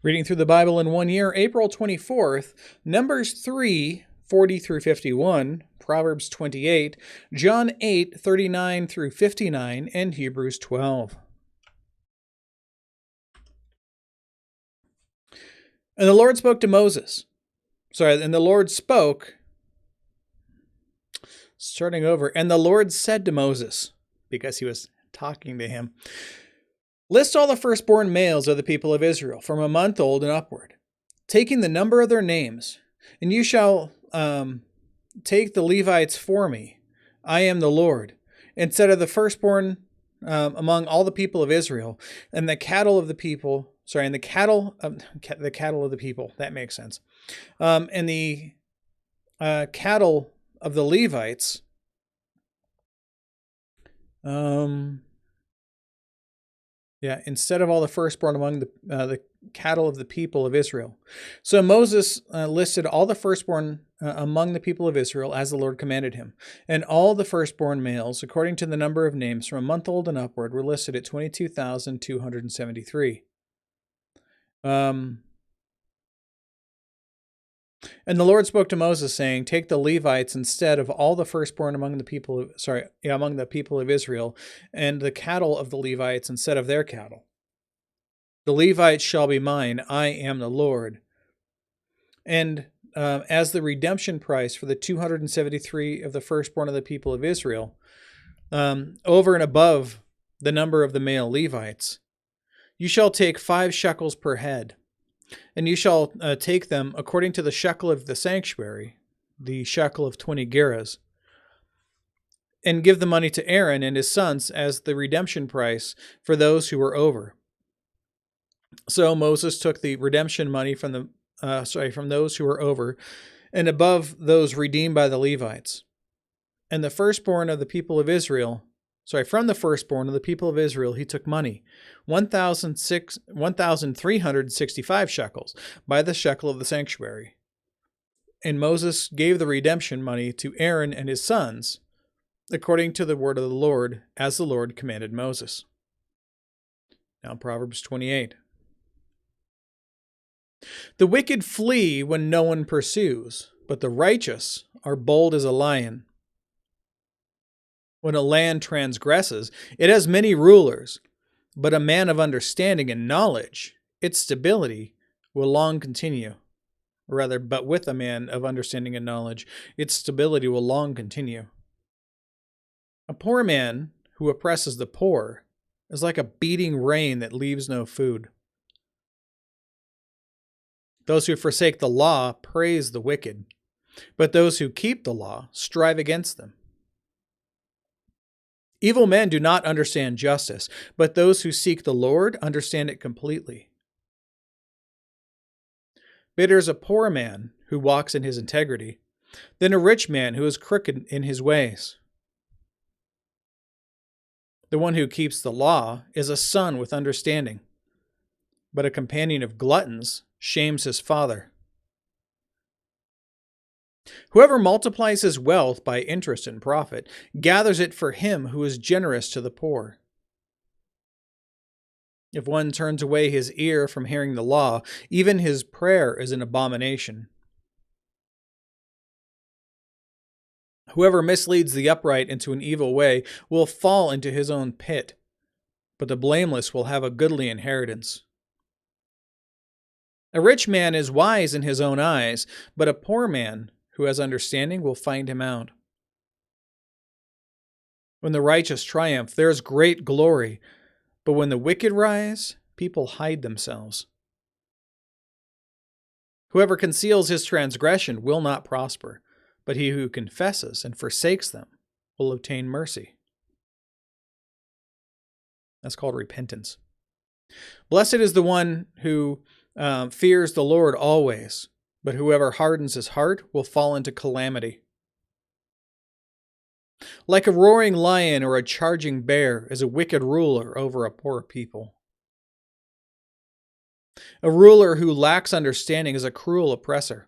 Reading through the Bible in 1 year, April 24th, Numbers 3, 40 through 51, Proverbs 28, John 8, 39 through 59, and Hebrews 12. And the Lord spoke to Moses. And the Lord spoke, starting over, and the Lord said to Moses, because he was talking to him, list all the firstborn males of the people of Israel, from a month old and upward, taking the number of their names. And you shall take the Levites for me. I am the Lord. Instead of the firstborn among all the people of Israel, and the cattle of the people. And the cattle of the people. That makes sense. And the cattle of the Levites. Instead of all the firstborn among the cattle of the people of Israel. So Moses listed all the firstborn among the people of Israel as the Lord commanded him. And all the firstborn males, according to the number of names from a month old and upward, were listed at 22,273. And the Lord spoke to Moses, saying, take the Levites instead of all the firstborn among the people of Israel, and the cattle of the Levites instead of their cattle. The Levites shall be mine. I am the Lord. And as the redemption price for the 273 of the firstborn of the people of Israel, over and above the number of the male Levites, you shall take 5 shekels per head. And you shall take them according to the shekel of the sanctuary, the shekel of 20 gerahs, and give the money to Aaron and his sons as the redemption price for those who were over. So Moses took the redemption money from those who were over, and above those redeemed by the Levites, and the firstborn of the people of Israel. From the firstborn of the people of Israel, he took money, 1,365 shekels, by the shekel of the sanctuary. And Moses gave the redemption money to Aaron and his sons, according to the word of the Lord, as the Lord commanded Moses. Now Proverbs 28. The wicked flee when no one pursues, but the righteous are bold as a lion. When a land transgresses, it has many rulers, but a man of understanding and knowledge, its stability will long continue. But with a man of understanding and knowledge, its stability will long continue. A poor man who oppresses the poor is like a beating rain that leaves no food. Those who forsake the law praise the wicked, but those who keep the law strive against them. Evil men do not understand justice, but those who seek the Lord understand it completely. Better is a poor man who walks in his integrity than a rich man who is crooked in his ways. The one who keeps the law is a son with understanding, but a companion of gluttons shames his father. Whoever multiplies his wealth by interest and profit gathers it for him who is generous to the poor. If one turns away his ear from hearing the law, even his prayer is an abomination. Whoever misleads the upright into an evil way will fall into his own pit, but the blameless will have a goodly inheritance. A rich man is wise in his own eyes, but a poor man who has understanding will find him out. When the righteous triumph, there is great glory, but when the wicked rise, people hide themselves. Whoever conceals his transgression will not prosper, but he who confesses and forsakes them will obtain mercy. That's called repentance. Blessed is the one who fears the Lord always, but whoever hardens his heart will fall into calamity. Like a roaring lion or a charging bear is a wicked ruler over a poor people. A ruler who lacks understanding is a cruel oppressor,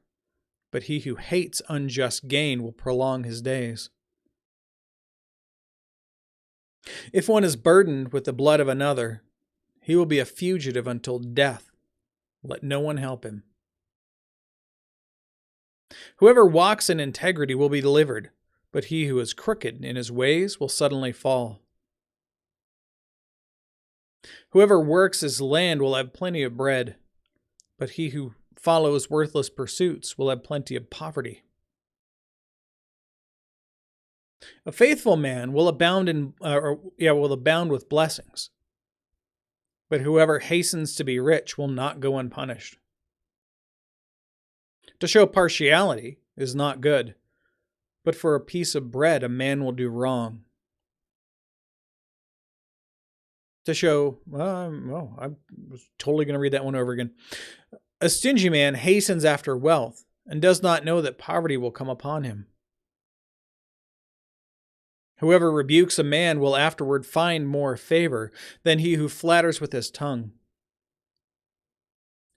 but he who hates unjust gain will prolong his days. If one is burdened with the blood of another, he will be a fugitive until death. Let no one help him. Whoever walks in integrity will be delivered, but he who is crooked in his ways will suddenly fall. Whoever works his land will have plenty of bread, but he who follows worthless pursuits will have plenty of poverty. A faithful man will abound with blessings, but whoever hastens to be rich will not go unpunished. To show partiality is not good, but for a piece of bread a man will do wrong. To show, I was totally going to read that one over again. A stingy man hastens after wealth and does not know that poverty will come upon him. Whoever rebukes a man will afterward find more favor than he who flatters with his tongue.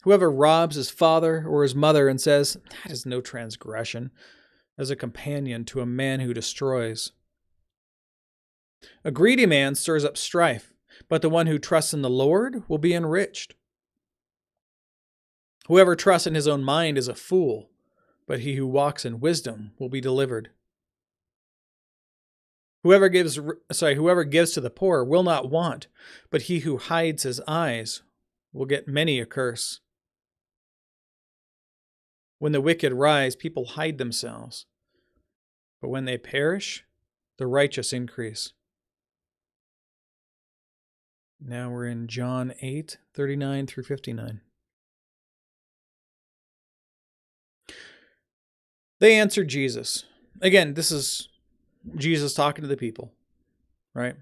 Whoever robs his father or his mother and says, "That is no transgression," as a companion to a man who destroys. A greedy man stirs up strife, but the one who trusts in the Lord will be enriched. Whoever trusts in his own mind is a fool, but he who walks in wisdom will be delivered. Whoever gives to the poor will not want, but he who hides his eyes will get many a curse. When the wicked rise, people hide themselves, but when they perish, the righteous increase. Now we're in John 8:39 through 59. They answered Jesus. Again, this is Jesus talking to the people, right?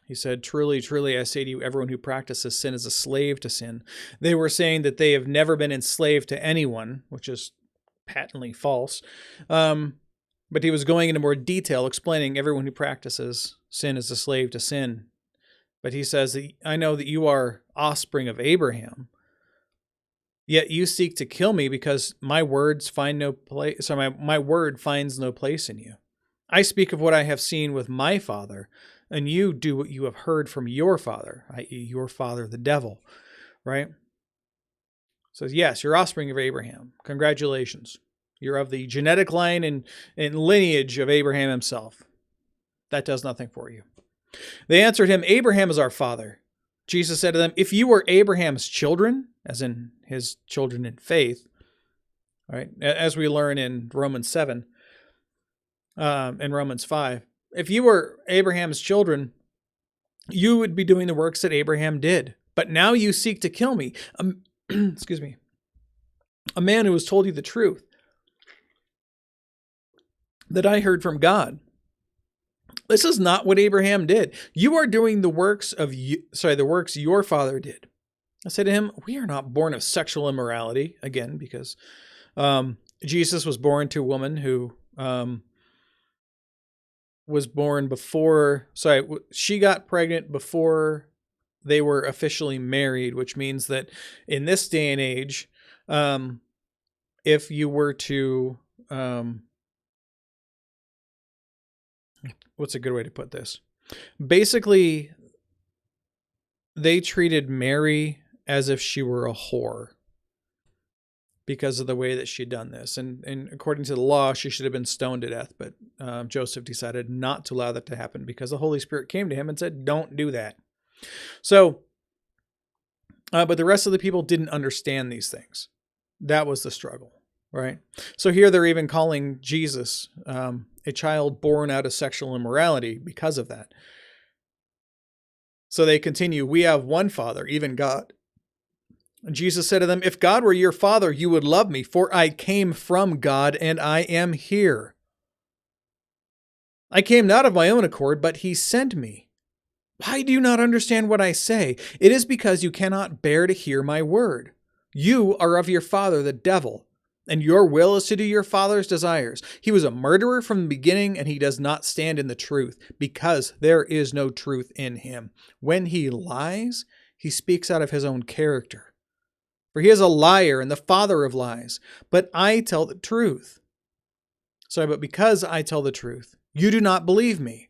He said, "Truly, truly, I say to you, everyone who practices sin is a slave to sin." They were saying that they have never been enslaved to anyone, which is patently false. But he was going into more detail, explaining everyone who practices sin is a slave to sin. But he says, "I know that you are offspring of Abraham, yet you seek to kill me because my words find no place. So my word finds no place in you. I speak of what I have seen with my father, and you do what you have heard from your father," i.e., your father, the devil, right? Says, yes, you're offspring of Abraham. Congratulations. You're of the genetic line and lineage of Abraham himself. That does nothing for you. They answered him, "Abraham is our father." Jesus said to them, "If you were Abraham's children," as in his children in faith, right? As we learn in Romans 7, and Romans 5, if you were Abraham's children, you would be doing the works that Abraham did. But now you seek to kill me. Excuse me. A man who has told you the truth that I heard from God. This is not what Abraham did. You are doing the works the works your father did. I said to him, "We are not born of sexual immorality," again, because Jesus was born to a woman who was born before, she got pregnant before they were officially married, which means that in this day and age, if you were to, what's a good way to put this? Basically, they treated Mary as if she were a whore because of the way that she'd done this. And according to the law, she should have been stoned to death. But Joseph decided not to allow that to happen because the Holy Spirit came to him and said, "Don't do that." So, but the rest of the people didn't understand these things. That was the struggle, right? So here they're even calling Jesus a child born out of sexual immorality because of that. So they continue, "We have one Father, even God." And Jesus said to them, "If God were your Father, you would love me, for I came from God and I am here. I came not of my own accord, but he sent me. Why do you not understand what I say? It is because you cannot bear to hear my word. You are of your father, the devil, and your will is to do your father's desires. He was a murderer from the beginning, and he does not stand in the truth, because there is no truth in him. When he lies, he speaks out of his own character. For he is a liar and the father of lies. But I tell the truth. But because I tell the truth, you do not believe me.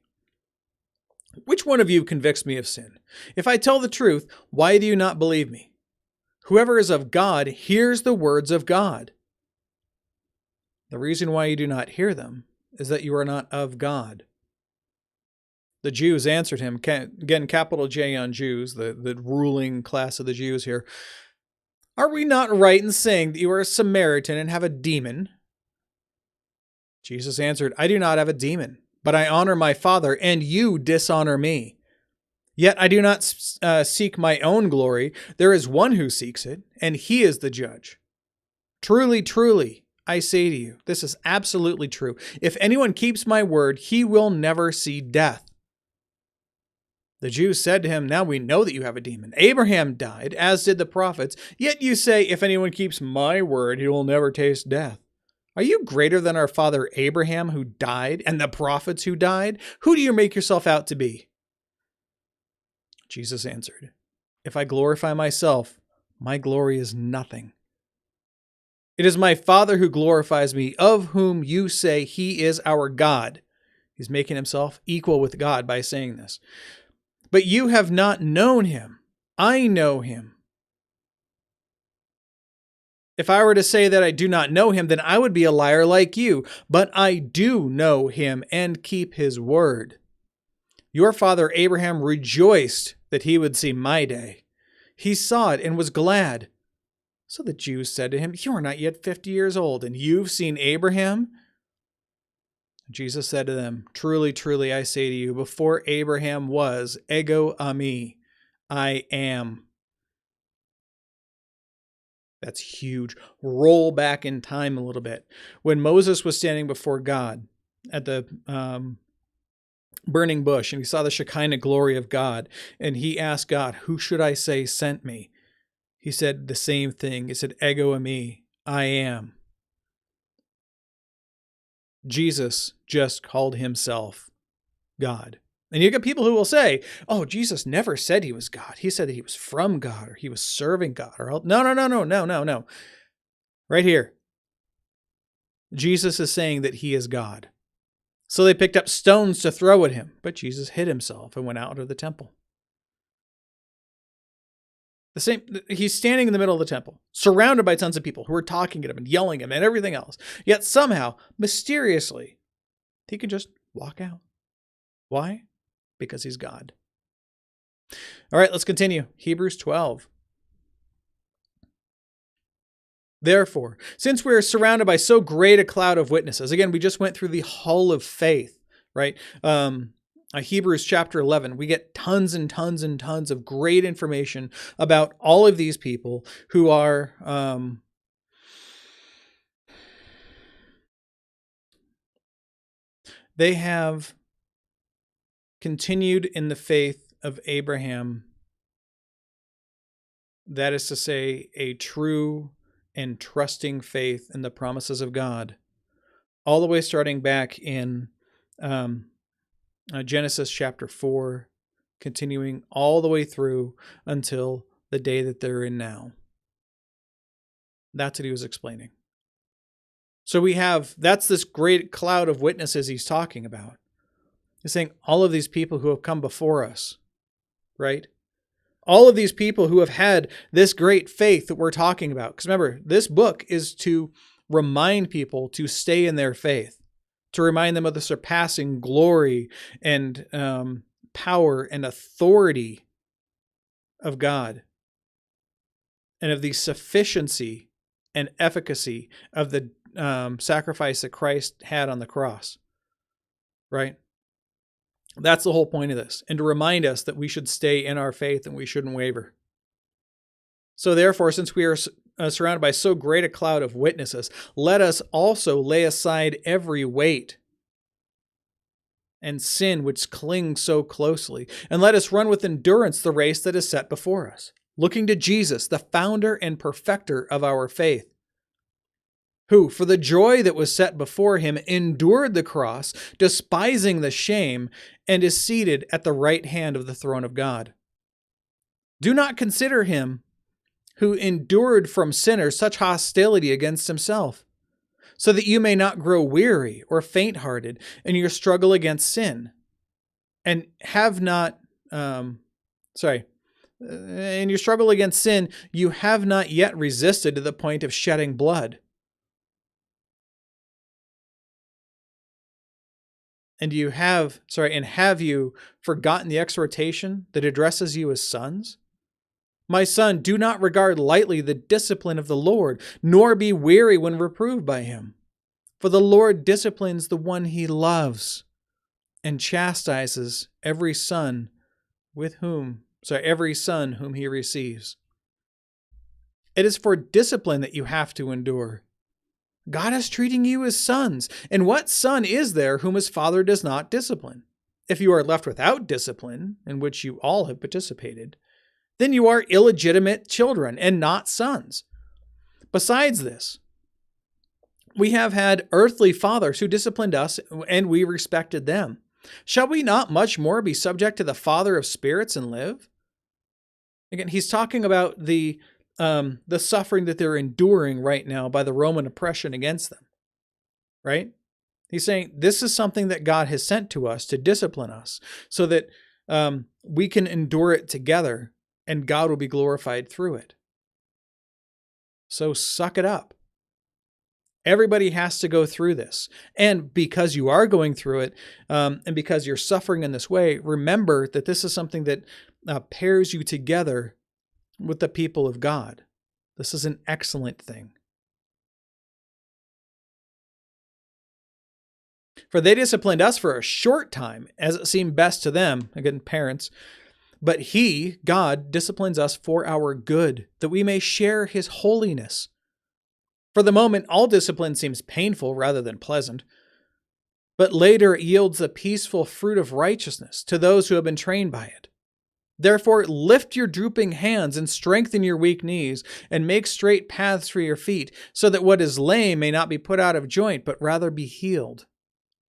Which one of you convicts me of sin? If I tell the truth, why do you not believe me? Whoever is of God hears the words of God. The reason why you do not hear them is that you are not of God. The Jews answered him, again, capital J on Jews, the ruling class of the Jews here. Are we not right in saying that you are a Samaritan and have a demon? Jesus answered, I do not have a demon, but I honor my Father, and you dishonor me. Yet I do not seek my own glory. There is one who seeks it, and he is the judge. Truly, truly, I say to you, this is absolutely true. If anyone keeps my word, he will never see death. The Jews said to him, now we know that you have a demon. Abraham died, as did the prophets. Yet you say, if anyone keeps my word, he will never taste death. Are you greater than our father Abraham who died and the prophets who died? Who do you make yourself out to be? Jesus answered, if I glorify myself, my glory is nothing. It is my Father who glorifies me, of whom you say he is our God. He's making himself equal with God by saying this. But you have not known him. I know him. If I were to say that I do not know him, then I would be a liar like you. But I do know him and keep his word. Your father Abraham rejoiced that he would see my day. He saw it and was glad. So the Jews said to him, you are not yet 50 years old, and you've seen Abraham? Jesus said to them, truly, truly, I say to you, before Abraham was, ego eimi, I am. That's huge. Roll back in time a little bit. When Moses was standing before God at the burning bush, and he saw the Shekinah glory of God, and he asked God, who should I say sent me? He said the same thing. He said, ego eimi, I am. Jesus just called himself God. And you get people who will say, oh, Jesus never said he was God. He said that he was from God, or he was serving God. Or no. Right here. Jesus is saying that he is God. So they picked up stones to throw at him, but Jesus hid himself and went out of the temple. He's standing in the middle of the temple, surrounded by tons of people who are talking at him and yelling at him and everything else. Yet somehow, mysteriously, he can just walk out. Why? Because he's God. All right, let's continue. Hebrews 12. Therefore, since we are surrounded by so great a cloud of witnesses, again, we just went through the hall of faith, right? Hebrews chapter 11, we get tons and tons and tons of great information about all of these people who are they have continued in the faith of Abraham. That is to say, a true and trusting faith in the promises of God, all the way starting back in Genesis chapter 4, continuing all the way through until the day that they're in now. That's what he was explaining. So that's this great cloud of witnesses he's talking about. He's saying all of these people who have come before us, right? All of these people who have had this great faith that we're talking about. Because remember, this book is to remind people to stay in their faith, to remind them of the surpassing glory and power and authority of God, and of the sufficiency and efficacy of the sacrifice that Christ had on the cross, right? That's the whole point of this, and to remind us that we should stay in our faith and we shouldn't waver. So therefore, since we are surrounded by so great a cloud of witnesses, let us also lay aside every weight and sin which clings so closely, and let us run with endurance the race that is set before us, looking to Jesus, the founder and perfecter of our faith, who, for the joy that was set before him, endured the cross, despising the shame, and is seated at the right hand of the throne of God. Do not consider him who endured from sinners such hostility against himself, so that you may not grow weary or faint-hearted in your struggle against sin, and have not, in your struggle against sin, you have not yet resisted to the point of shedding blood. And have you forgotten the exhortation that addresses you as sons? My son, do not regard lightly the discipline of the Lord, nor be weary when reproved by him. For the Lord disciplines the one he loves and chastises every son whom he receives. It is for discipline that you have to endure. God is treating you as sons. And what son is there whom his father does not discipline? If you are left without discipline, in which you all have participated, then you are illegitimate children and not sons. Besides this, we have had earthly fathers who disciplined us, and we respected them. Shall we not much more be subject to the Father of spirits and live? Again, he's talking about the suffering that they're enduring right now by the Roman oppression against them, right? He's saying this is something that God has sent to us to discipline us so that we can endure it together and God will be glorified through it. So suck it up. Everybody has to go through this. And because you are going through it, and because you're suffering in this way, remember that this is something that pairs you together with the people of God. This is an excellent thing. For they disciplined us for a short time, as it seemed best to them, again, parents, but he, God, disciplines us for our good, that we may share his holiness. For the moment, all discipline seems painful rather than pleasant, but later it yields the peaceful fruit of righteousness to those who have been trained by it. Therefore, lift your drooping hands and strengthen your weak knees, and make straight paths for your feet, so that what is lame may not be put out of joint, but rather be healed.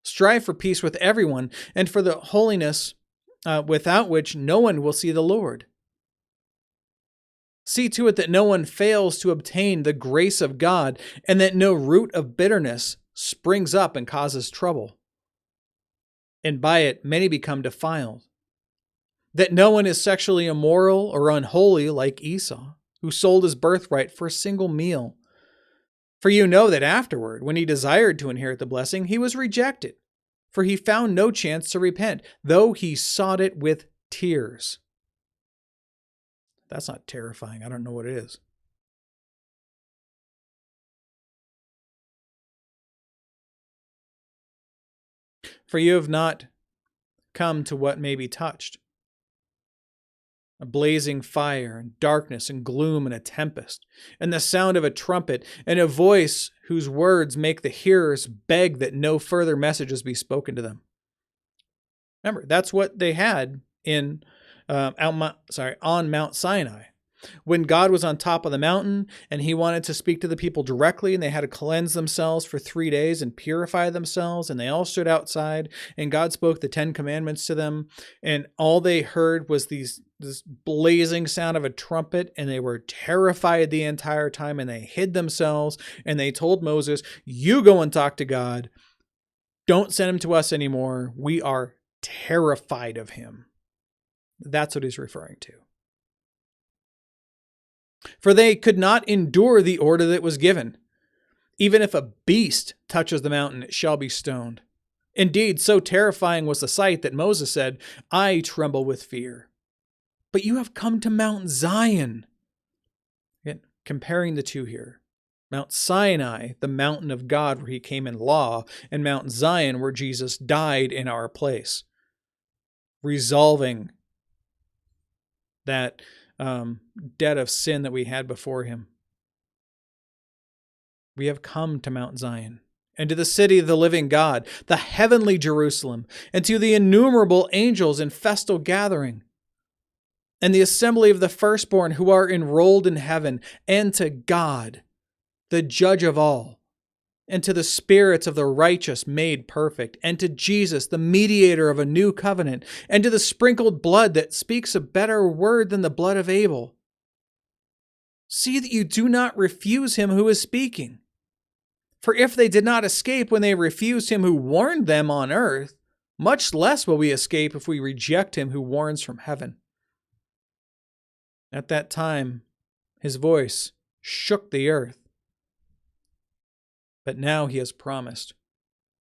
Strive for peace with everyone, and for the holiness without which no one will see the Lord. See to it that no one fails to obtain the grace of God, and that no root of bitterness springs up and causes trouble, and by it many become defiled. That no one is sexually immoral or unholy like Esau, who sold his birthright for a single meal. For you know that afterward, when he desired to inherit the blessing, he was rejected, for he found no chance to repent, though he sought it with tears. That's not terrifying. I don't know what it is. For you have not come to what may be touched. A blazing fire and darkness and gloom and a tempest, and the sound of a trumpet and a voice whose words make the hearers beg that no further messages be spoken to them. Remember, that's what they had on Mount Sinai. When God was on top of the mountain and he wanted to speak to the people directly, and they had to cleanse themselves for 3 days and purify themselves, and they all stood outside, and God spoke the 10 commandments to them, and all they heard was this blazing sound of a trumpet, and they were terrified the entire time, and they hid themselves, and they told Moses, you go and talk to God. Don't send him to us anymore. We are terrified of him. That's what he's referring to. For they could not endure the order that was given. Even if a beast touches the mountain, it shall be stoned. Indeed, so terrifying was the sight that Moses said, I tremble with fear. But you have come to Mount Zion. Again, comparing the two here. Mount Sinai, the mountain of God where he came in law, and Mount Zion where Jesus died in our place. Resolving that debt of sin that we had before him. We have come to Mount Zion, and to the city of the living God, the heavenly Jerusalem, and to the innumerable angels in festal gathering, and the assembly of the firstborn who are enrolled in heaven, and to God, the judge of all, and to the spirits of the righteous made perfect, and to Jesus, the mediator of a new covenant, and to the sprinkled blood that speaks a better word than the blood of Abel. See that you do not refuse him who is speaking. For if they did not escape when they refused him who warned them on earth, much less will we escape if we reject him who warns from heaven. At that time, his voice shook the earth. But now he has promised,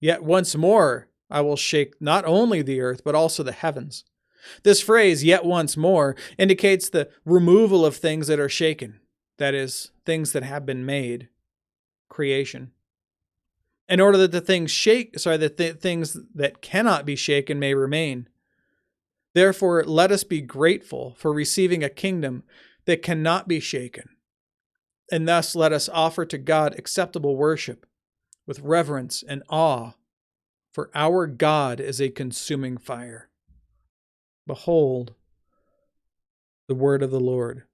"Yet once more I will shake not only the earth, but also the heavens." This phrase, "yet once more," indicates the removal of things that are shaken. That is, things that have been made, creation. In order that the things things that cannot be shaken may remain. Therefore, let us be grateful for receiving a kingdom that cannot be shaken. And thus let us offer to God acceptable worship with reverence and awe, for our God is a consuming fire. Behold, the word of the Lord.